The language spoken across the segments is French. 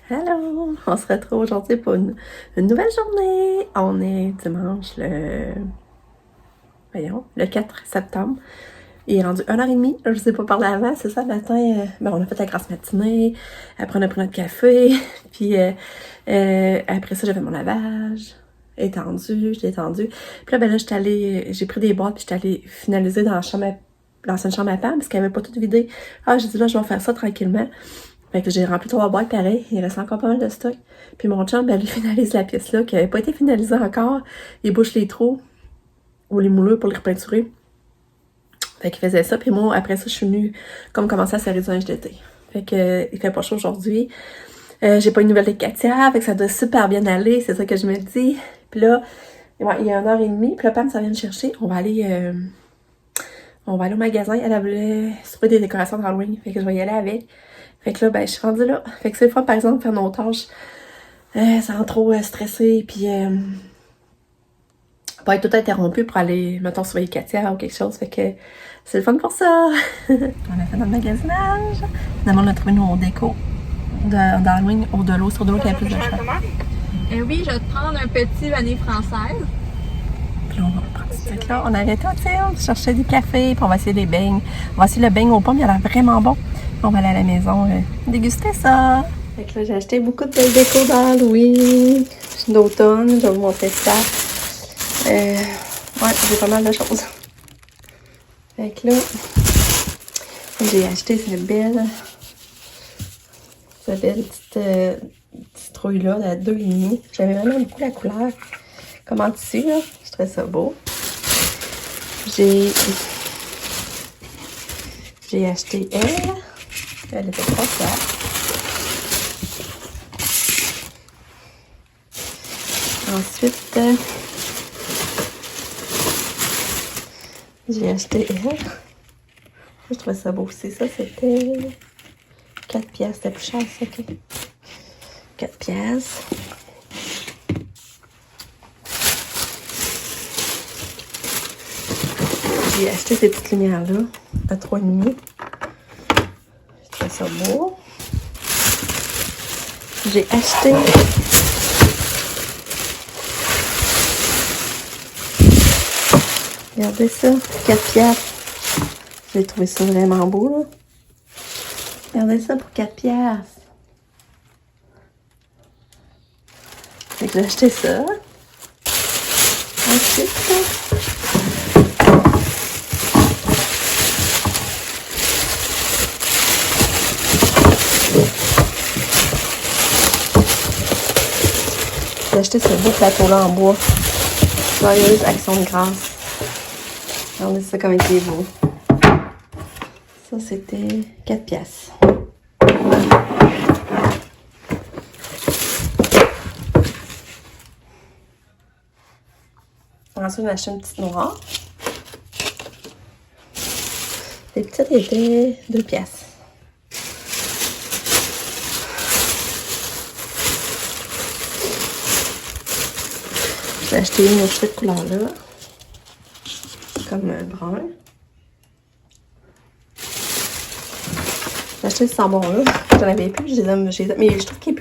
Hello! On se retrouve aujourd'hui pour une nouvelle journée. On est dimanche le 4 septembre. Il est rendu 1h30. Je vous ai pas parlé avant, c'est ça, le matin. On a fait la grasse matinée. Après, on a pris notre café. Puis après ça, j'ai fait mon lavage. J'étais étendue. Puis là, j'étais allée, j'ai pris des boîtes puis j'étais allée finaliser dans l'ancienne chambre à Pam parce qu'elle avait pas tout vidé. Ah, j'ai dit là, je vais faire ça tranquillement. Fait que j'ai rempli 3 boîtes pareil. Il reste encore pas mal de stock. Puis mon chum, lui finalise la pièce là, qui avait pas été finalisée encore. Il bouche les trous ou les moulures pour les repeinturer. Fait qu'il faisait ça. Puis moi, après ça, je suis venue comme commencer à serrer du linge d'été. Fait que il fait pas chaud aujourd'hui. J'ai pas une nouvelle de Katia. Fait que ça doit super bien aller. C'est ça que je me dis. Puis là, ouais, il y a 1h30. Puis là, Pam, ça vient me chercher. On va aller au magasin. Elle voulait se trouver des décorations d'Halloween. Fait que je vais y aller avec. Fait que là, je suis rendue là. Fait que c'est le fun, par exemple, faire nos tâches sans trop stresser, puis pas être tout interrompu pour aller, mettons, surveiller Katia ou quelque chose. Fait que c'est le fun pour ça. On a fait notre magasinage. Finalement, on a trouvé nos décos d'Halloween sur de l'eau qui a plus de choix. Oui, je vais te prendre un petit vanille française. Puis là, on va prendre ce truc-là. On a arrêté au Tilt, chercher du café, puis on va essayer des beignes. On va essayer le beigne aux pommes, il a l'air vraiment bon. On va aller à la maison déguster ça. Fait que là, j'ai acheté beaucoup de déco d'Halloween, d'automne, je vais vous montrer ça. Ouais, j'ai pas mal de choses. Fait que là, j'ai acheté cette belle petite trouille-là, la 2,5. J'aimais vraiment beaucoup la couleur. Comme en tissu, là. Je trouvais ça beau. J'ai acheté elle. Elle était 3 piastres. Ensuite, j'ai acheté elle. Je trouvais ça beau aussi. Ça, c'était 4 piastres. C'était plus cher, ça, ok. 4 piastres. J'ai acheté ces petites lumières-là à 3,5. Je trouvais ça beau. J'ai acheté regardez ça, 4 piastres. J'ai trouvé ça vraiment beau, là. Regardez ça pour 4 piastres. Fait que j'ai acheté ça. Ensuite, j'ai acheté ce beau plateau-là en bois. Joyeuse Action de grâce. Regardez ça comme il est beau. Ça, c'était 4 piastres. Ensuite, on a acheté une petite noire. Les petites étaient 2 piastres. J'ai acheté une de cette couleur-là. Comme brun. J'ai acheté ce savon-là. J'en avais plus, je les aime, mais je trouve qu'il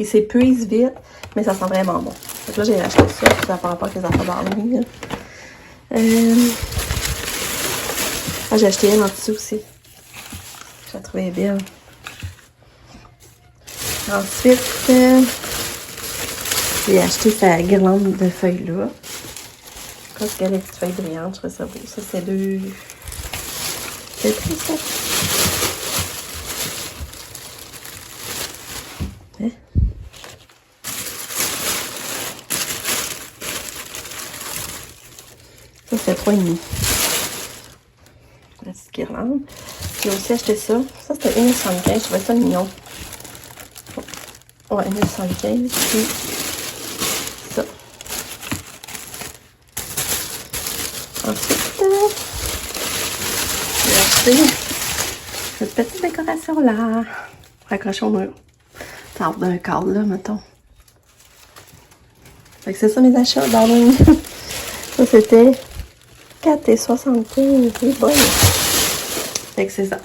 s'épuise vite, mais ça sent vraiment bon. Donc là, j'ai acheté ça, ça par rapport à les affaires d'Halloween. J'ai acheté une en tissu aussi. Je la trouvais belle. Ensuite, j'ai acheté sa guirlande de feuilles-là. Parce qu'elle a des petites feuilles brillantes, je trouve ça beau. Ça, c'est 2. C'est pris ça. Hein? Ça, c'est 3,5. La petite guirlande. J'ai aussi acheté ça. Ça, c'était 1,75. Je trouvais ça mignon. Ouais, 1,75. Puis ça. Ensuite, j'ai acheté cette petite décoration-là. Raccrochée au mur. Ça d'un cadre, là, mettons. Fait que c'est ça mes achats d'Halloween. Ça, c'était 4,75. C'est bon. Fait que c'est ça.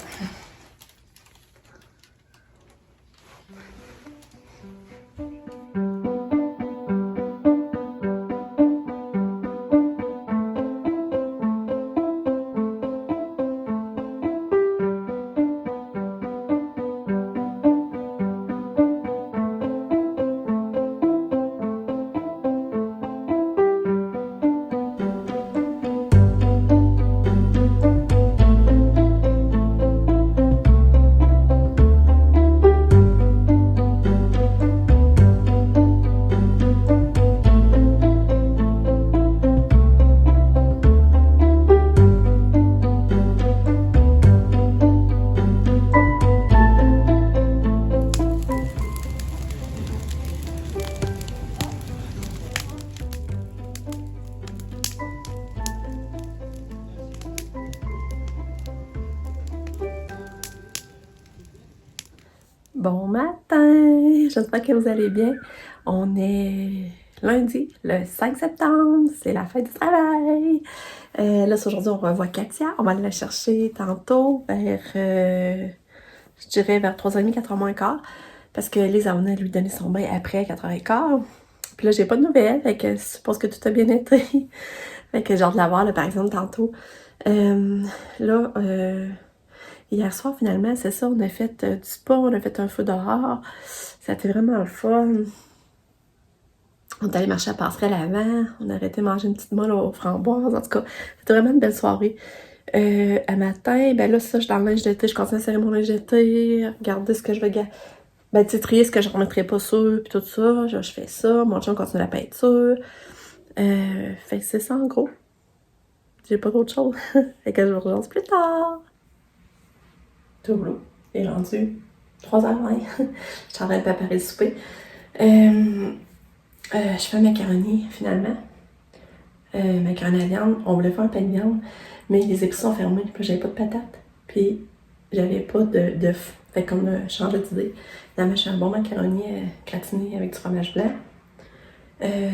Bon matin! J'espère que vous allez bien. On est lundi, le 5 septembre, c'est la fête du travail. Là, aujourd'hui, on revoit Katia. On va aller la chercher tantôt vers, je dirais vers 3h30, 4h moins quart. Parce que Lise, elle venait lui donner son bain après 4h15. Puis là, j'ai pas de nouvelles, fait que je suppose que tout a bien été. Fait que j'ai hâte de la voir, là, par exemple, tantôt. Hier soir, finalement, c'est ça, on a fait du spa, on a fait un feu dehors. Ça a été vraiment le fun. On est allé marcher à la passerelle avant, on a arrêté de manger une petite molle aux framboises. En tout cas, c'était vraiment une belle soirée. À matin, ben là, ça, je suis dans le linge d'été, je continue à serrer mon linge d'été, regarder ce que je vais ben, tu sais, trier ce que je remettrai pas sur, puis tout ça. Je fais ça, mon chum continue la peinture. Fait que c'est ça, en gros. J'ai pas d'autre chose. Fait que je vous relance plus tard. Tout il est rendu 3h20. Je suis en train de préparer le souper. Je fais un macaroni, finalement. Macaroni à viande. On voulait faire un pain de viande, mais les épices sont fermées, puis j'avais pas de patates. Puis j'avais pas d'œuf. Fait qu'on a changé d'idée. Finalement, je fais un bon macaroni gratiné avec du fromage blanc.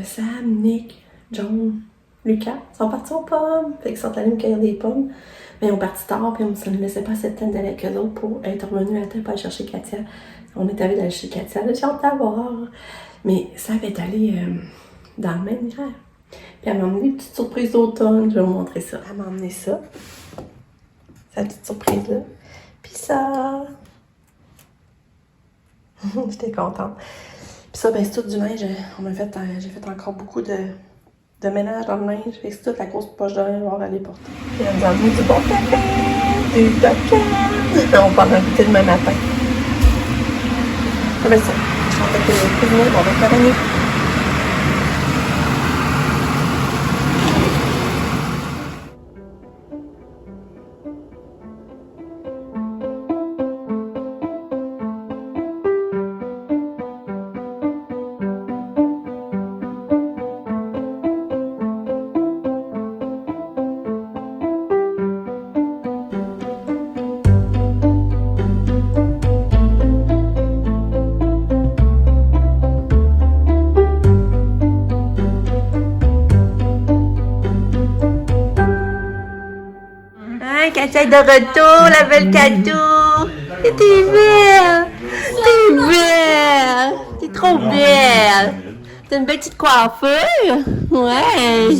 Sam, Nick, John, Lucas sont partis aux pommes. Fait qu'ils sont allés me cueillir des pommes. Mais ils ont parti tard, puis ça ne me laissait pas assez de temps d'aller avec eux autres pour être revenus à temps pour aller chercher Katia. On est allé d'aller chez Katia, là, j'ai hâte d'avoir. Mais ça va être allé dans le même hiver. Puis elle m'a emmené une petite surprise d'automne, je vais vous montrer ça. Elle m'a emmené ça, sa petite surprise-là. Puis ça, j'étais contente. Puis ça, ben c'est tout du linge. J'ai fait encore beaucoup de ménage dans le linge. Fait que c'est toute la grosse poche de linge, on va aller porter. Puis elle nous a emmené du bon café, du tocan. On parle d'un goûter demain matin. Ah ben ça, je suis en train de cuisiner, on va faire un. Katia est de retour, la belle Katou. T'es belle. T'es belle. T'es trop belle. T'as une belle petite coiffure. Ouais.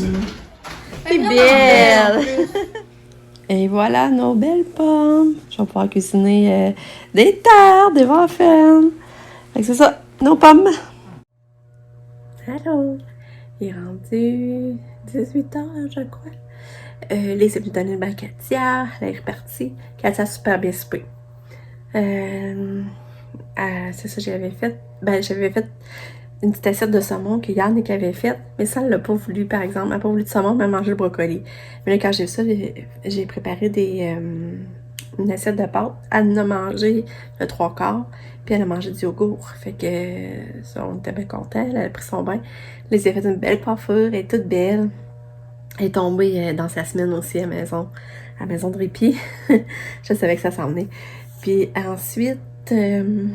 T'es belle. Et voilà nos belles pommes. Je vais pouvoir cuisiner des tartes, des waffles. Fait que c'est ça, nos pommes. Allô. Il est rendu 18h, je crois. Les est venue donner le bain à Katia, elle est repartie. Katia a super bien soupé. C'est ça, j'avais fait une petite assiette de saumon que Yannick avait faite, mais ça, elle l'a pas voulu, par exemple. Elle n'a pas voulu de saumon, mais elle a mangé le brocoli. Mais là, quand j'ai vu ça, j'ai préparé une assiette de pâtes. Elle en a mangé le 3/4, puis elle a mangé du yogourt. Fait que ça, on était bien contents. Elle a pris son bain. Elle a fait une belle coiffure, elle est toute belle. Elle est tombée dans sa semaine aussi à la maison de répit. Je savais que ça s'en venait. Puis ensuite, ben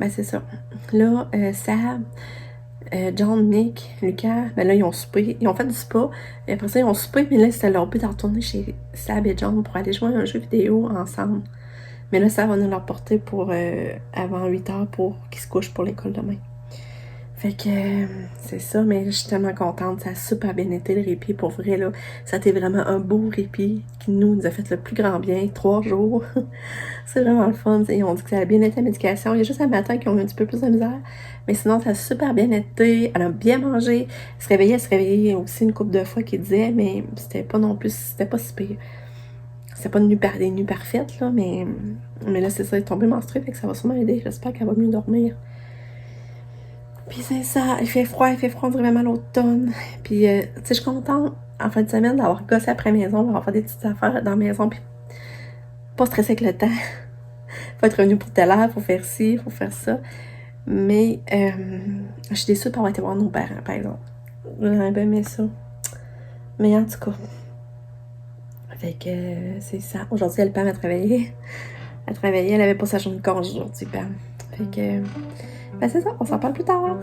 c'est ça. Là, Sam, John, Nick, Lucas, ben là, ils ont soupé. Ils ont fait du spa. Et après ça, ils ont soupé, mais là, c'était leur but de retourner chez Sab et John pour aller jouer à un jeu vidéo ensemble. Mais là, ça va nous leur porter pour avant 8h pour qu'ils se couchent pour l'école demain. Fait que c'est ça, mais je suis tellement contente. Ça a super bien été le répit. Pour vrai, là, ça a été vraiment un beau répit qui nous a fait le plus grand bien. 3 jours. C'est vraiment le fun. Ils ont dit que ça a bien été la médication. Il y a juste un matin qui ont eu un petit peu plus de misère. Mais sinon, ça a super bien été. Elle a bien mangé. Elle se réveillait aussi une couple de fois qu'il disait, mais c'était pas non plus, c'était pas si pire. C'était pas des nuits parfaites, là, mais là, c'est ça, elle est tombée menstruée, fait que ça va sûrement aider. J'espère qu'elle va mieux dormir. Puis c'est ça, il fait froid, on dirait vraiment l'automne. Puis, tu sais, je suis contente, en fin de semaine, d'avoir gossé après la maison, d'avoir fait des petites affaires dans la maison, puis pas stresser avec le temps. Faut être revenu pour telle heure, faut faire ci, faut faire ça. Mais, je suis déçue de pas avoir été voir nos parents, par exemple. J'aurais bien aimé ça. Mais en tout cas, fait que c'est ça. Aujourd'hui, elle pas m'a travaillé. à travailler. Elle avait pas sa journée de congé aujourd'hui, Pam. Fait que, ben c'est ça, on s'en parle plus tard.